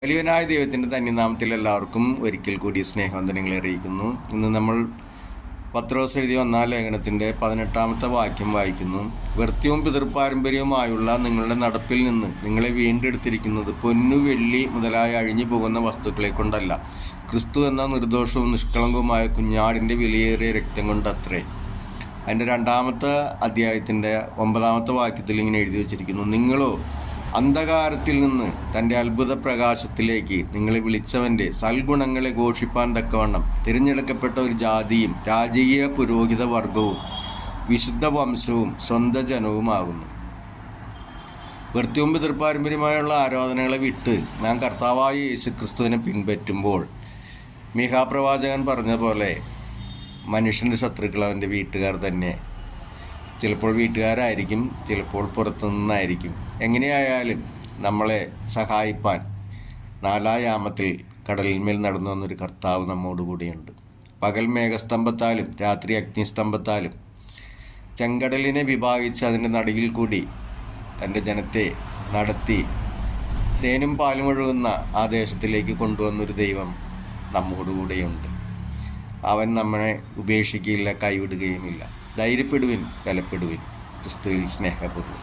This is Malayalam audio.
വലിയവനായ ദൈവത്തിൻ്റെ തന്നിനാമത്തിൽ എല്ലാവർക്കും ഒരിക്കൽ കൂടി സ്നേഹവന്ദനങ്ങളെ അറിയിക്കുന്നു. ഇന്ന് നമ്മൾ പത്രോസ് എഴുതിയ 1-ാം ലേഖനത്തിൻ്റെ 18-ാമത്തെ വാക്യം വായിക്കുന്നു. വൃത്യവും പിതൃപാരമ്പര്യവുമായുള്ള നിങ്ങളുടെ നടപ്പിൽ നിന്ന് നിങ്ങളെ വീണ്ടെടുത്തിരിക്കുന്നത് പൊന്നു, വെള്ളി മുതലായ അഴിഞ്ഞു പോകുന്ന വസ്തുക്കളെ കൊണ്ടല്ല, ക്രിസ്തു എന്ന നിർദോഷവും നിഷ്കളങ്കവുമായ കുഞ്ഞാടിൻ്റെ വിലയേറിയ രക്തം കൊണ്ടത്രേ. അതിൻ്റെ 2-ാമത്തെ അധ്യായത്തിൻ്റെ 9-ാമത്തെ വാക്യത്തിൽ ഇങ്ങനെ എഴുതി വച്ചിരിക്കുന്നു: നിങ്ങളോ അന്ധകാരത്തിൽ നിന്ന് തൻ്റെ അത്ഭുത പ്രകാശത്തിലേക്ക് നിങ്ങളെ വിളിച്ചവൻ്റെ സൽഗുണങ്ങളെ ഘോഷിപ്പാൻ തക്കവണ്ണം തിരഞ്ഞെടുക്കപ്പെട്ട ഒരു ജാതിയും രാജകീയ പുരോഹിത വർഗവും വിശുദ്ധ വംശവും സ്വന്തം ജനവുമാകുന്നു. വൃത്യവും പിതൃപാരമ്പര്യമായുള്ള ആരാധനകളെ വിട്ട് നാം കർത്താവായ യേശുക്രിസ്തുവിനെ പിൻപറ്റുമ്പോൾ മീഖാപ്രവാചകൻ പറഞ്ഞ പോലെ മനുഷ്യൻ്റെ ശത്രുക്കൾ അവൻ്റെ വീട്ടുകാർ തന്നെ. ചിലപ്പോൾ വീട്ടുകാരായിരിക്കും, ചിലപ്പോൾ പുറത്തു നിന്നായിരിക്കും. എങ്ങനെയായാലും നമ്മളെ സഹായിപ്പാൻ 4-ാം യാമത്തിൽ കടലിന്മേൽ നടന്നു വന്നൊരു കർത്താവ് നമ്മോടുകൂടിയുണ്ട്. പകൽ മേഘസ്തംഭത്താലും രാത്രി അഗ്നിസ്തംഭത്താലും ചെങ്കടലിനെ വിഭാഗിച്ച് അതിൻ്റെ നടുവിൽ കൂടി തൻ്റെ ജനത്തെ നടത്തി തേനും പാലും ഒഴുകുന്ന ആ ദേശത്തിലേക്ക് കൊണ്ടുവന്നൊരു ദൈവം നമ്മോടുകൂടെയുണ്ട്. അവൻ നമ്മളെ ഉപേക്ഷിക്കുകയില്ല, കൈവിടുകയുമില്ല. ധൈര്യപ്പെടുവിൻ, ബലപ്പെടുവിൻ, ക്രിസ്തുവിൽ സ്നേഹപൂർവ്വം.